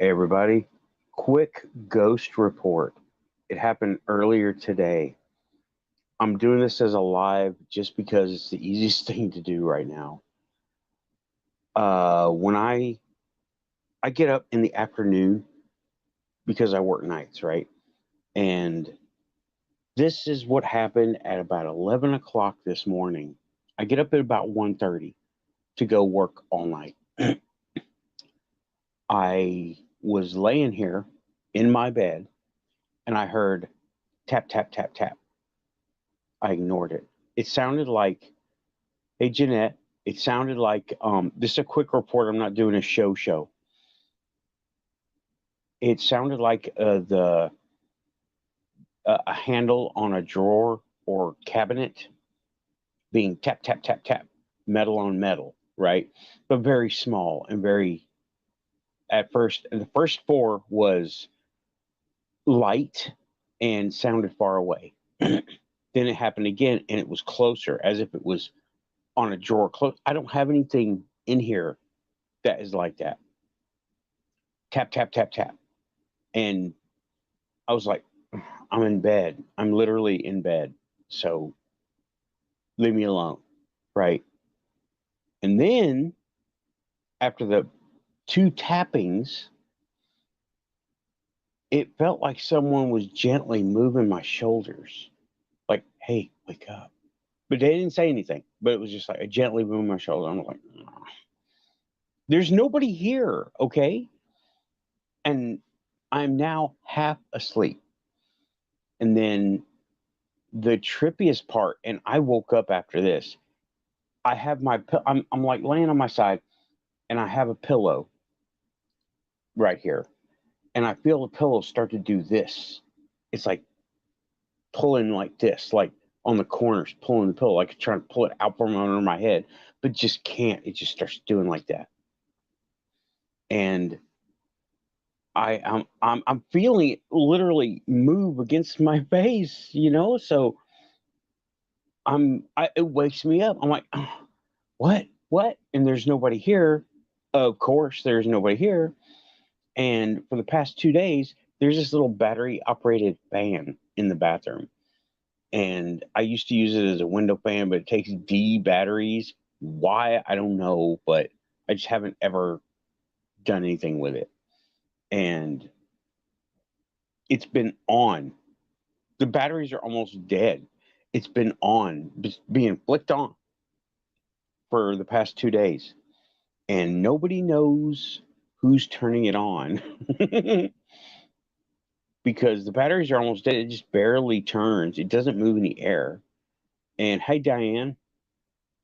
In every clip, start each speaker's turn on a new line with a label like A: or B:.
A: Hey everybody, quick ghost report. It happened earlier today. I'm doing this as a live just because it's the easiest thing to do right now. When I get up in the afternoon because I work nights, right? And this is what happened at about 11 o'clock this morning. I get up at about 1:30 to go work all night. I was laying here in my bed and I heard tap, tap, tap, tap. I ignored it. It sounded like, hey, Jeanette, it sounded like, this is a quick report. I'm not doing a show. It sounded like a handle on a drawer or cabinet being tap, tap, tap, tap, metal on metal, right? But very small and very, at first, and the first four was light and sounded far away. Then it happened again and it was closer as if it was on a drawer close. I don't have anything in here that is like that. Tap, tap, tap, tap. And I was like, I'm in bed. I'm literally in bed. So leave me alone. Right. And then after the two tappings, it felt like someone was gently moving my shoulders. Like, hey, wake up. But they didn't say anything. But it was just like a gently moving my shoulder. I'm like, oh. There's nobody here. Okay. And I'm now half asleep. And then the trippiest part, and I woke up after this. I have I'm like laying on my side, and I have a pillow right here, and I feel the pillow start to do this. It's like pulling like this, like on the corners, pulling the pillow, like trying to pull it out from under my head, but just can't. It just starts doing like that, and I'm feeling it literally move against my face, So it wakes me up. I'm like, oh, what? And there's nobody here. Of course, there's nobody here. And for the past 2 days, there's this little battery operated fan in the bathroom. And I used to use it as a window fan, but it takes D batteries. Why? I don't know, but I just haven't ever done anything with it. And it's been on. The batteries are almost dead. It's been on, just being flicked on for the past 2 days. And nobody knows who's turning it on because the batteries are almost dead. It just barely turns. It doesn't move in the air. And hey, Diane,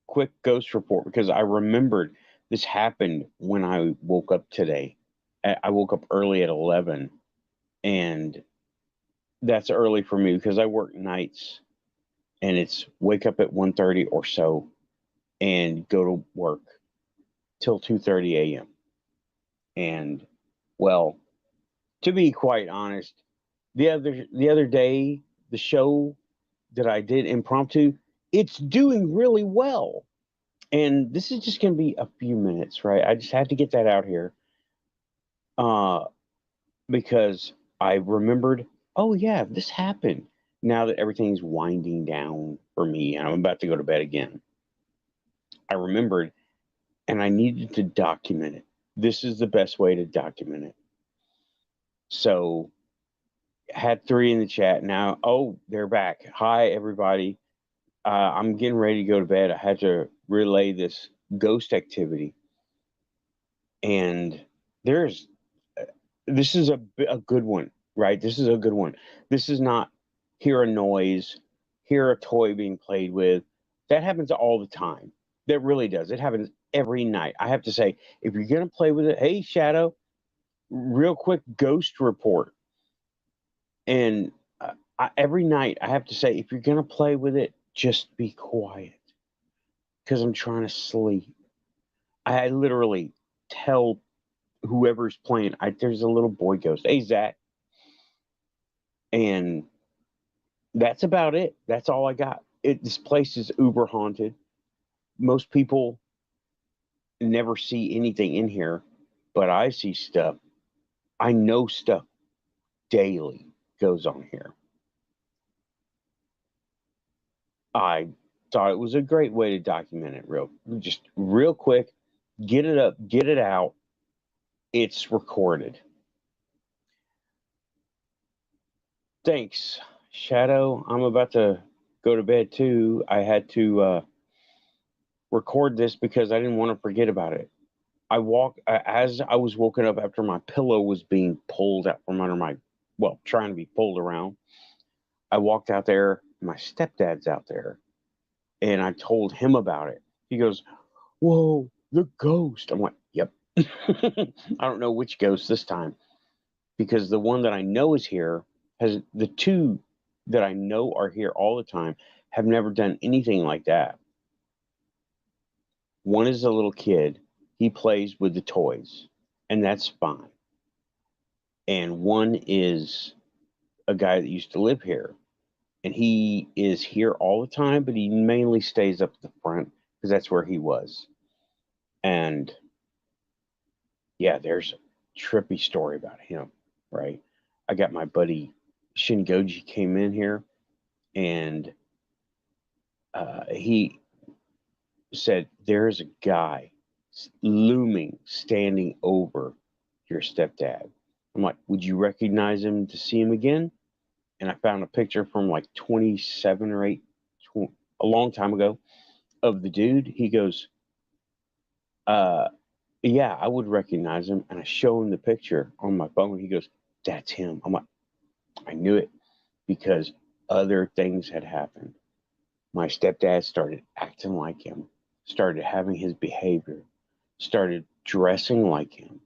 A: quick ghost report because I remembered this happened when I woke up today. I woke up early at 11, and that's early for me because I work nights, and it's wake up at 1:30 or so and go to work till 2:30 a.m. And well, to be quite honest, the other day, the show that I did impromptu, it's doing really well. And this is just going to be a few minutes, right? I just had to get that out here uh, because I remembered, oh, yeah, this happened. Now that everything's winding down for me and I'm about to go to bed again, I remembered and I needed to document it. This is the best way to document it. So, had three in the chat now. Oh, they're back. Hi, everybody. I'm getting ready to go to bed. I had to relay this ghost activity. And there's this is a good one, right? This is a good one. This is not hear a noise, hear a toy being played with. That happens all the time. That really does. It happens every night. I have to say, if you're going to play with it, hey, Shadow, real quick ghost report. And every night, I have to say, if you're going to play with it, just be quiet because I'm trying to sleep. I literally tell whoever's playing, there's a little boy ghost. Hey, Zach. And that's about it. That's all I got. This place is uber haunted. Most people never see anything in here, but I see stuff. I know stuff daily goes on here. I thought it was a great way to document it real quick, get it up, get it out. It's recorded. Thanks, Shadow. I'm about to go to bed too. I had to record this because I didn't want to forget about it. As I was woken up after my pillow was being pulled out from under trying to be pulled around. I walked out there. My stepdad's out there, and I told him about it. He goes, "Whoa, the ghost!" I'm like, "Yep." I don't know which ghost this time, because the one that I know is here has the two that I know are here all the time have never done anything like that. One is a little kid. He plays with the toys, and that's fine. And one is a guy that used to live here, and he is here all the time, but he mainly stays up at the front because that's where he was. And yeah, there's a trippy story about him, right? I got my buddy Shingoji came in here, and he said, "There's a guy looming, standing over your stepdad." I'm like, "Would you recognize him to see him again?" And I found a picture from like 27 or 8, a long time ago, of the dude. He goes, uh, "Yeah, I would recognize him." And I show him the picture on my phone. He goes, "That's him." I'm like, I knew it, because other things had happened. My stepdad started acting like him, started having his behavior, started dressing like him.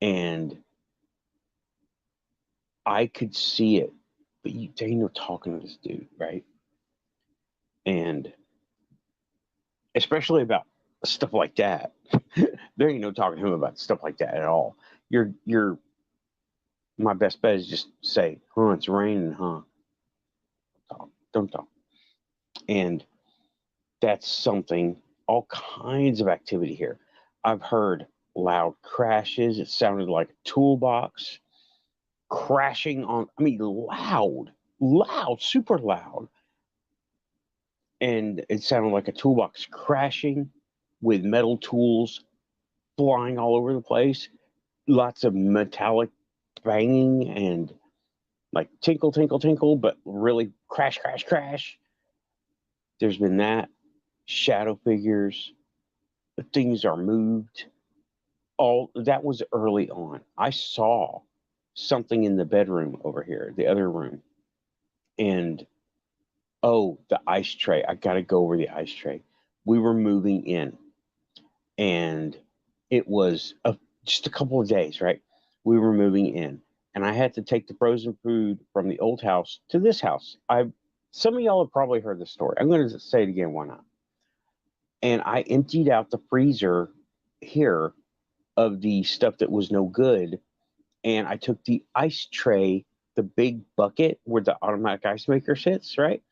A: And I could see it, but there ain't no talking to this dude, right? And especially about stuff like that. There ain't no talking to him about stuff like that at all. You're my best bet is just say, "Huh, it's raining, huh?" Don't talk. And that's something, all kinds of activity here. I've heard loud crashes. It sounded like a toolbox crashing on, I mean, loud, super loud. And it sounded like a toolbox crashing with metal tools flying all over the place. Lots of metallic banging and like tinkle, tinkle, tinkle, but really crash, crash, crash. There's been that. Shadow figures. Things are moved. All that was early on. I saw something in the bedroom over here, the other room. And oh, the ice tray. I got to go over the ice tray. We were moving in, and it was just a couple of days, right? We were moving in, and I had to take the frozen food from the old house to this house. Some of y'all have probably heard the story. I'm going to say it again. Why not? And I emptied out the freezer here of the stuff that was no good, and I took the ice tray, the big bucket where the automatic ice maker sits, right?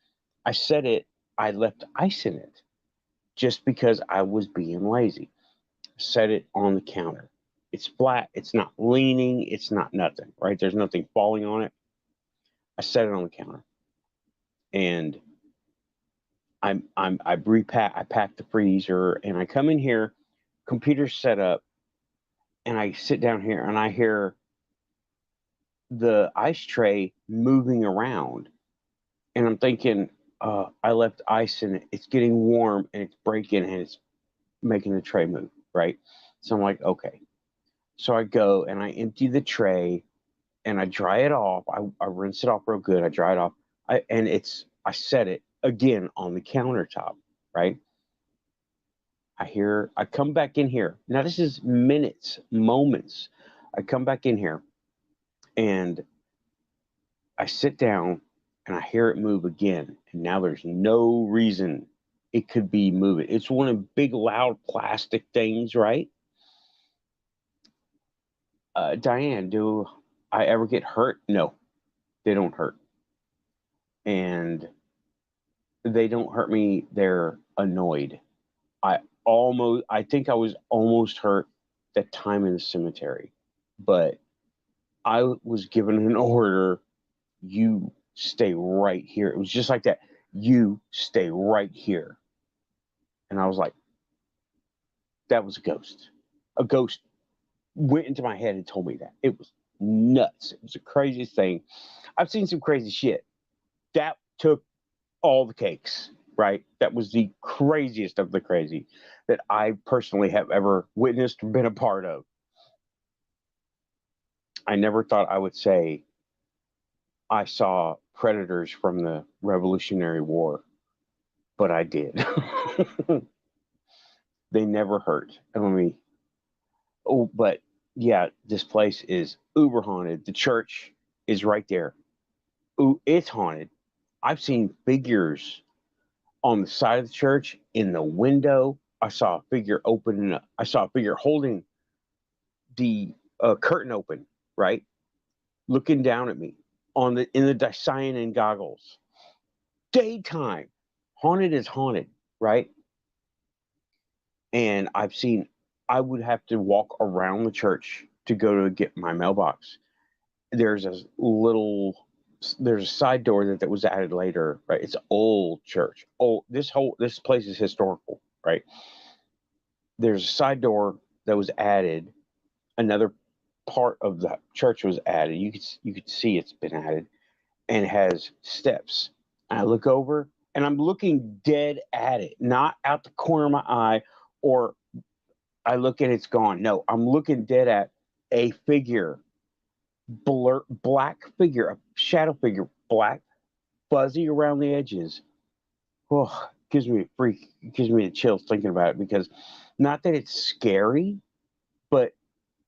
A: I set it. I left ice in it just because I was being lazy. Set it on the counter. It's flat. It's not leaning. It's not nothing, right? There's nothing falling on it. I set it on the counter, and I packed the freezer, and I come in here, computer set up, and I sit down here, and I hear the ice tray moving around, and I'm thinking, I left ice in it. It's getting warm, and it's breaking, and it's making the tray move, right? So I'm like, okay. So I go and I empty the tray, and I dry it off. I rinse it off real good. I dry it off. I set it again on the countertop, right? I come back in here. Now this is minutes, moments. I come back in here, and I sit down, and I hear it move again. And now there's no reason it could be moving. It's one of big, loud plastic things, right? Diane, do I ever get hurt? No, they don't hurt. And they don't hurt me. They're annoyed. I think I was almost hurt that time in the cemetery, but I was given an order, you stay right here. It was just like that. You stay right here. And I was like, that was a ghost. A ghost went into my head and told me that. It was nuts. It was the craziest thing. I've seen some crazy shit. That took all the cakes, right? That was the craziest of the crazy that I personally have ever witnessed or been a part of. I never thought I would say I saw predators from the Revolutionary War, but I did. They never hurt. I mean, oh, but yeah, this place is uber haunted. The church is right there. Ooh, it's haunted. I've seen figures on the side of the church in the window. I saw a figure opening. I saw a figure holding the curtain open, right, looking down at me on the in the cyan goggles. Daytime, haunted is haunted, right? And I've seen. I would have to walk around the church to go to get my mailbox. There's a little. There's a side door that was added later, right? It's old church. Oh, this place is historical, right? There's a side door that was added. Another part of the church was added. You could see it's been added, and it has steps. And I look over, and I'm looking dead at it, not out the corner of my eye, or I look and it's gone. No, I'm looking dead at a figure, black figure, a shadow figure, black, fuzzy around the edges. Oh, gives me a freak, gives me the chills thinking about it, because not that it's scary, but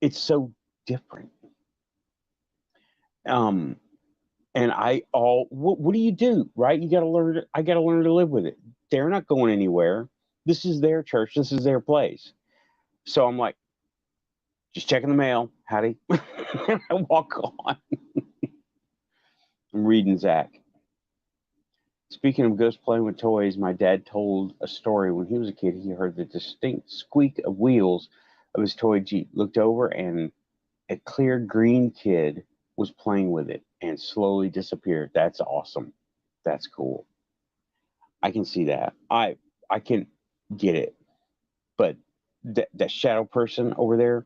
A: it's so different. Um, and what do you do, right? You got to learn. I got to learn to live with it. They're not going anywhere. This is their church. This is their place. So I'm like, just checking the mail, Hattie. And I walk on. I'm reading Zach. Speaking of ghosts playing with toys, my dad told a story when he was a kid. He heard the distinct squeak of wheels of his toy Jeep, looked over, and a clear green kid was playing with it and slowly disappeared. That's awesome. That's cool. I can see that. I can get it. But that shadow person over there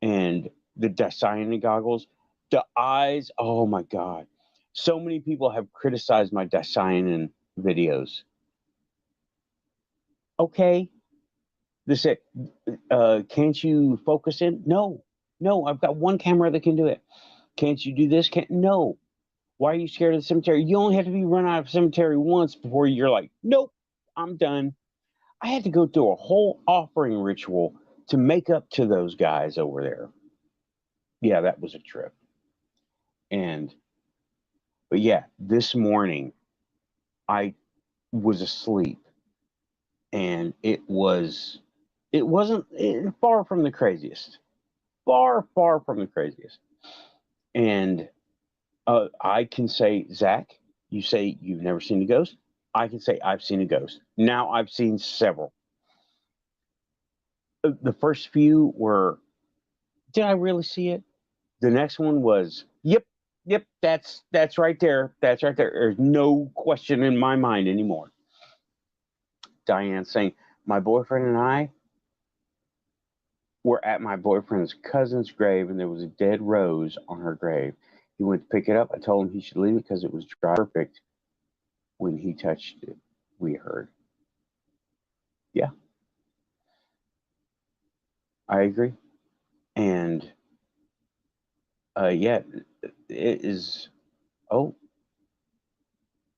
A: and the Dasani goggles, the eyes, oh my God. So many people have criticized my Dasani videos. Okay. They say, can't you focus in? No, no, I've got one camera that can do it. Can't you do this? Can't, no. Why are you scared of the cemetery? You only have to be run out of cemetery once before you're like, nope, I'm done. I had to go through a whole offering ritual to make up to those guys over there. Yeah, that was a trip. And, but yeah, this morning I was asleep, and it wasn't far from the craziest, far from the craziest. And I can say, Zach, you say you've never seen a ghost. I can say I've seen a ghost. Now I've seen several. The first few were, did I really see it? The next one was, yep, yep, that's right there. That's right there. There's no question in my mind anymore. Diane saying, my boyfriend and I were at my boyfriend's cousin's grave, and there was a dead rose on her grave. He went to pick it up. I told him he should leave it because it was dry perfect. When he touched it, we heard. Yeah, I agree. And yeah, it is. Oh,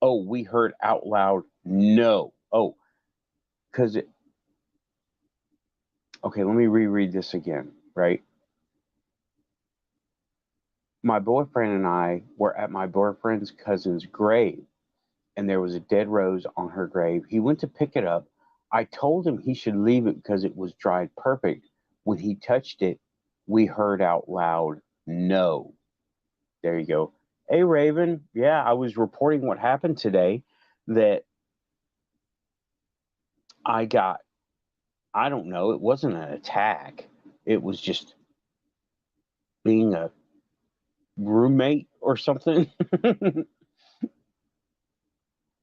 A: oh, we heard out loud. No. Oh, because it. Okay, let me reread this again. Right. My boyfriend and I were at my boyfriend's cousin's grave, and there was a dead rose on her grave. He went to pick it up. I told him he should leave it because it was dried perfect. When he touched it, we heard out loud, no. There you go. Hey, Raven. Yeah, I was reporting what happened today, that I got, I don't know, it wasn't an attack. It was just being a roommate or something.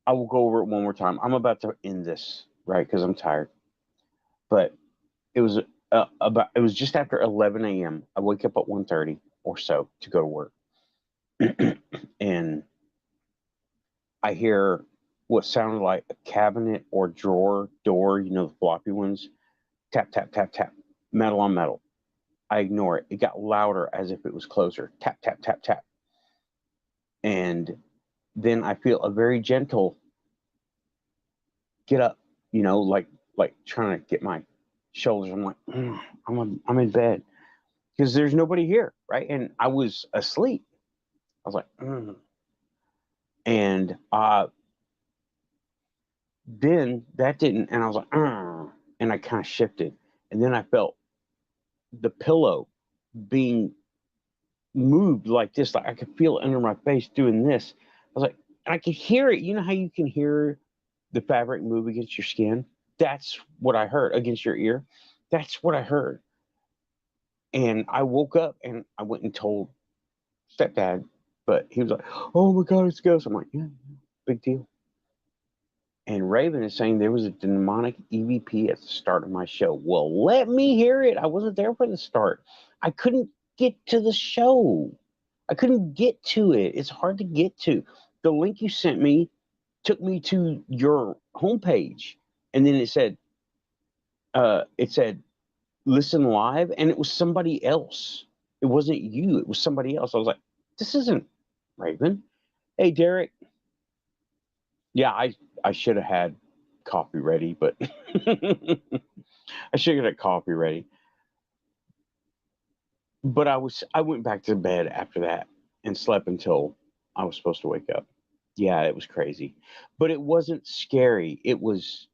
A: I will go over it one more time. I'm about to end this, right? Because I'm tired. But it was it was just after 11 a.m. I wake up at 1:30 or so to go to work. And I hear what sounded like a cabinet or drawer door, you know, the floppy ones, tap, tap, tap, tap, metal on metal. I ignore it. It got louder as if it was closer. Tap, tap, tap, tap. And then I feel a very gentle get up, you know, like trying to get my shoulders. I'm like, I'm in bed because there's nobody here, right? And I was asleep. I was like, and then that didn't, and I was like, and I kind of shifted, and then I felt the pillow being moved like this, like I could feel it under my face doing this. I was like, and I could hear it. You know how you can hear the fabric move against your skin? That's what I heard against your ear. That's what I heard. And I woke up and I went and told stepdad, but he was like, "Oh my God, it's a ghost." I'm like, "Yeah, big deal." And Raven is saying there was a demonic EVP at the start of my show. Well, let me hear it. I wasn't there for the start. I couldn't get to the show. I couldn't get to it. It's hard to get to. The link you sent me took me to your homepage, and then it said listen live, and it was somebody else. It wasn't you. It was somebody else. I was like, this isn't Raven. Hey, Derek. Yeah, I should have had coffee ready, but I should have had coffee ready. But I went back to bed after that and slept until I was supposed to wake up. Yeah, it was crazy. But it wasn't scary. It was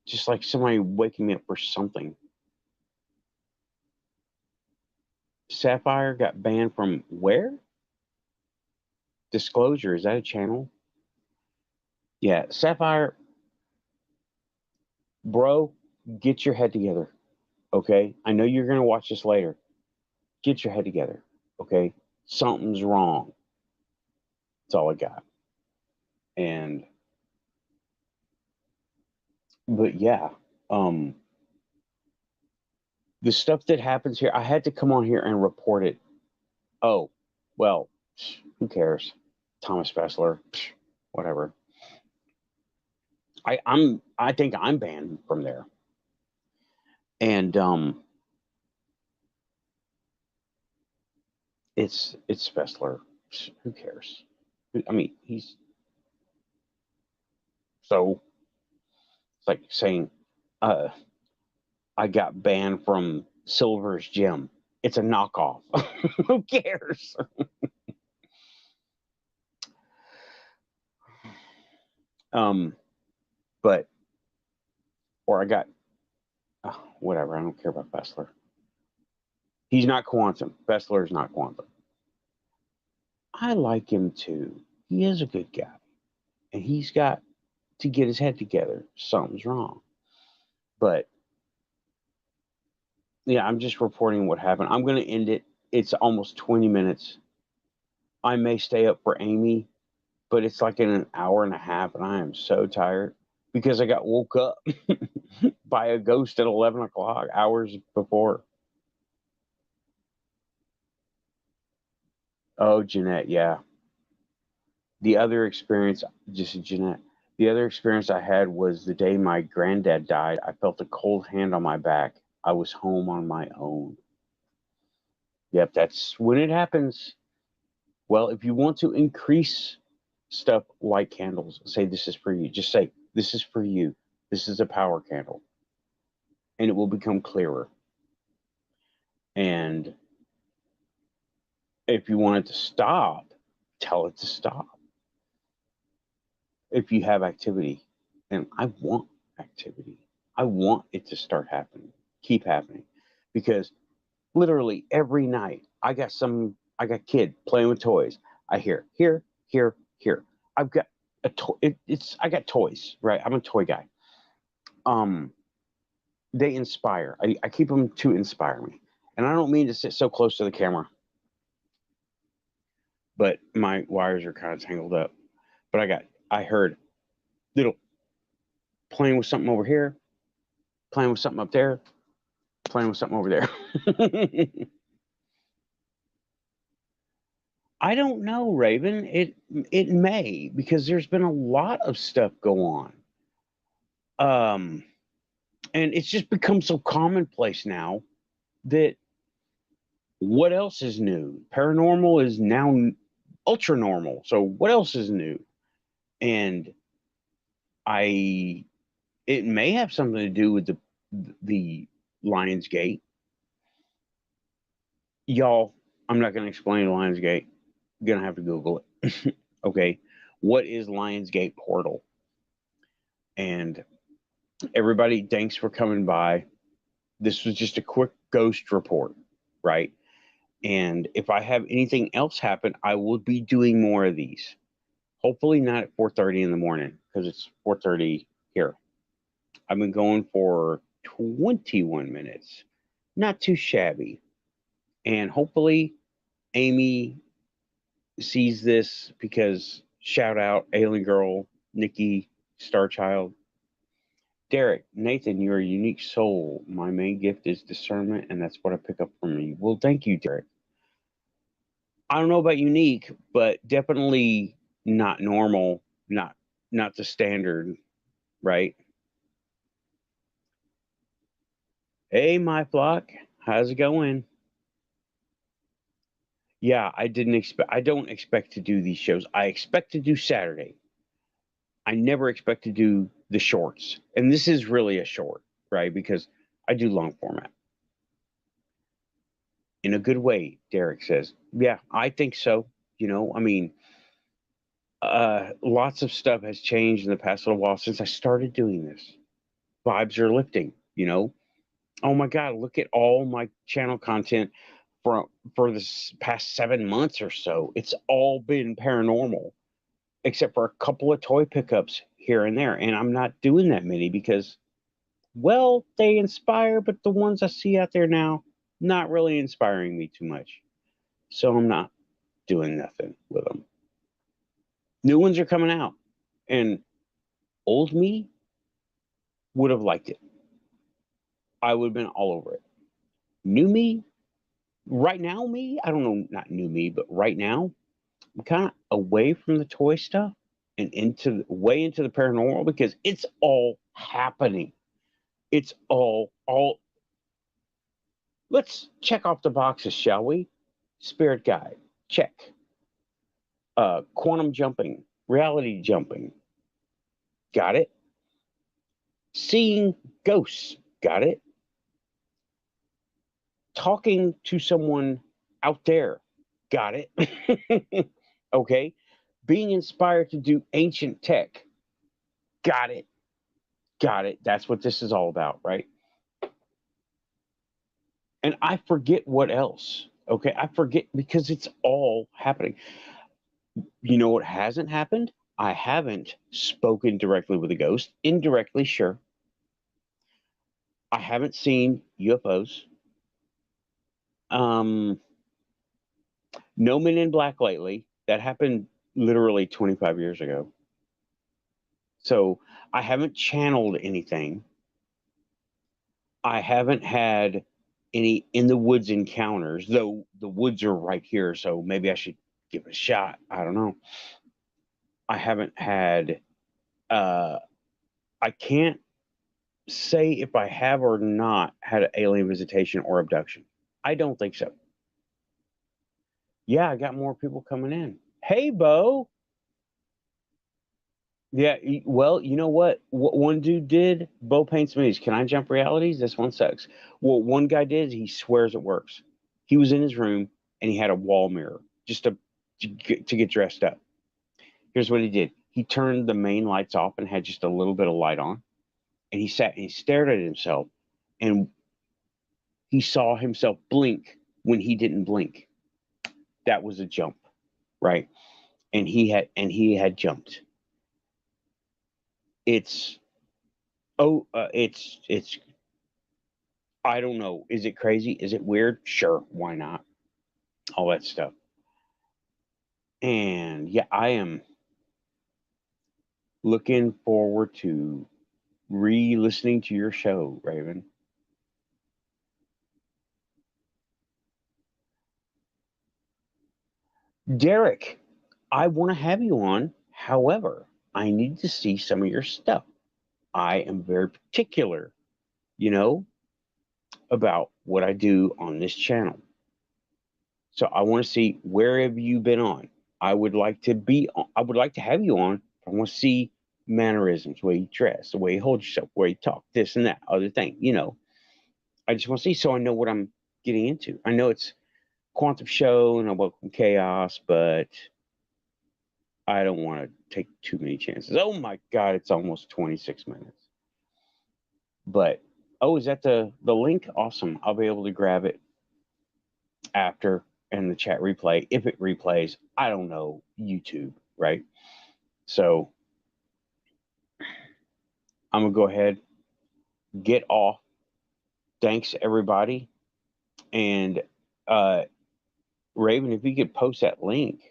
A: just like somebody waking me up for something. Sapphire got banned from where? Disclosure, is that a channel? Yeah, Sapphire, bro, get your head together. Okay? I know you're going to watch this later. Get your head together. Okay? Something's wrong. That's all I got. And, but yeah, the stuff that happens here, I had to come on here and report it. Oh, well, who cares? Thomas Fessler, whatever. I think I'm banned from there. And it's Fessler. Who cares? I mean, he's so it's like saying I got banned from Silver's Gym. It's a knockoff. Who cares? But or I got whatever. I don't care about Fessler. He's not quantum. Fessler is not quantum. I like him too. He is a good guy, and he's got to get his head together. Something's wrong. But yeah, I'm just reporting what happened. I'm going to end it. It's almost 20 minutes. I may stay up for Amy, but it's like in an hour and a half, and I am so tired because I got woke up by a ghost at 11 o'clock, hours before. Oh, Jeanette, yeah. The other experience, just Jeanette, the other experience I had was the day my granddad died. I felt a cold hand on my back. I was home on my own. Yep, that's when it happens. Well, if you want to increase stuff like candles, say this is for you. Just say this is for you. This is a power candle. And it will become clearer. And if you want it to stop, tell it to stop. If you have activity, and I want activity, I want it to start happening, keep happening, because literally every night I got kid playing with toys. I hear here, here, here. I've got a toy. I got toys, right? I'm a toy guy. They inspire. I keep them to inspire me, and I don't mean to sit so close to the camera. but my wires are kind of tangled up. But I heard little playing with something over here, playing with something up there, playing with something over there. I don't know, Raven. It may, because there's been a lot of stuff go on. And it's just become so commonplace now that what else is new? Paranormal is now ultra normal. So what else is new? And I it may have something to do with the Lionsgate. Y'all, I'm not going to explain Lionsgate. I'm going to have to Google it. Okay. What is Lionsgate Portal? And everybody, thanks for coming by. This was just a quick ghost report, right? And if I have anything else happen, I will be doing more of these. Hopefully not at 4:30 in the morning, because it's 4:30 here. I've been going for 21 minutes. Not too shabby. And hopefully Amy sees this, because shout out Alien Girl, Nikki, Starchild. Derek, Nathan, you're a unique soul. My main gift is discernment, and that's what I pick up from you. Well, thank you, Derek. I don't know about unique, but definitely not normal, not the standard, right? Hey, my flock, how's it going? Yeah, I don't expect to do these shows. I expect to do Saturday. I never expect to do the shorts. And this is really a short, right? Because I do long format. In a good way, Derek says. Yeah, I think so. I mean, lots of stuff has changed in the past little while since I started doing this. Vibes are lifting, Oh my God, look at all my channel content for this past 7 months or so. It's all been paranormal, except for a couple of toy pickups here and there. And I'm not doing that many because, well, they inspire, but the ones I see out there now, not really inspiring me too much. So I'm not doing nothing with them. New ones are coming out, and old me would have liked it. I would have been all over it. New me, right now, me, I don't know, not new me, but right now, I'm kind of away from the toy stuff and way into the paranormal, because it's all happening. It's all. Let's check off the boxes, shall we? Spirit guide, check. Quantum jumping, reality jumping, got it. Seeing ghosts, got it. Talking to someone out there, got it. Okay. Being inspired to do ancient tech, got it. Got it. That's what this is all about, right? And I forget what else. Okay. I forget because it's all happening. You know what hasn't happened? I haven't spoken directly with a ghost. Indirectly, sure. I haven't seen UFOs. No Men in Black lately. That happened literally 25 years ago. So I haven't channeled anything. I haven't had any in the woods encounters, though the woods are right here. So maybe I should give it a shot. I don't know. I haven't had, I can't say if I have or not had an alien visitation or abduction. I don't think so. Yeah, I got more people coming in. Hey, Bo. Yeah, well, you know what? What one dude did, Bo Paints Minis. Can I jump realities? This one sucks. Well, one guy did, he swears it works. He was in his room and he had a wall mirror just to get dressed up. Here's what he did. He turned the main lights off and had just a little bit of light on. And he sat and he stared at himself, and he saw himself blink when he didn't blink. That was a jump, right? And he had jumped. It's it's I don't know. Is it crazy? Is it weird? Sure, why not? All that stuff. And yeah, I am looking forward to re-listening to your show, Raven. Derek, I want to have you on. However, I need to see some of your stuff. I am very particular, you know, about what I do on this channel. So I want to see, where have you been on? I would like to be on, I would like to have you on. I want to see mannerisms, the way you dress, the way you hold yourself, the way you talk, this and that, other thing, you know. I just want to see, so I know what I'm getting into. I know it's Quantum Show and I welcome chaos, but I don't want to take too many chances. Oh my God, it's almost 26 minutes. But oh, is that the link? Awesome. I'll be able to grab it after and the chat replay. If it replays, I don't know, YouTube, right? So I'm gonna go ahead, get off. Thanks everybody. And Raven, if you could post that link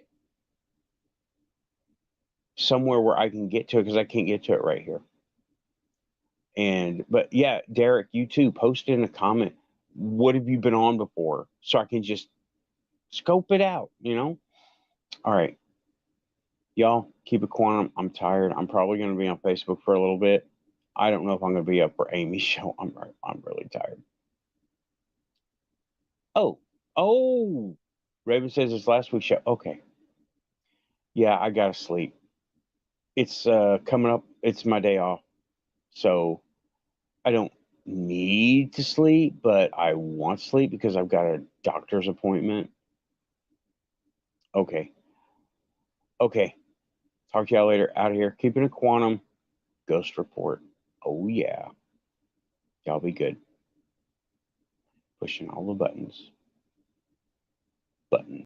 A: somewhere where I can get to it, because I can't get to it right here. And but yeah, Derek, you too, post in a comment. What have you been on before? So I can just scope it out, you know? All right. Y'all, keep it quantum. I'm tired. I'm probably gonna be on Facebook for a little bit. I don't know if I'm gonna be up for Amy's show. I'm really tired. Oh, oh, Raven says it's last week's show. Okay. Yeah, I gotta sleep. It's coming up. It's my day off. So I don't need to sleep, but I want sleep because I've got a doctor's appointment. Okay. Okay. Talk to y'all later. Out of here. Keeping it quantum. Ghost report. Oh yeah. Y'all be good. Pushing all the buttons. Button.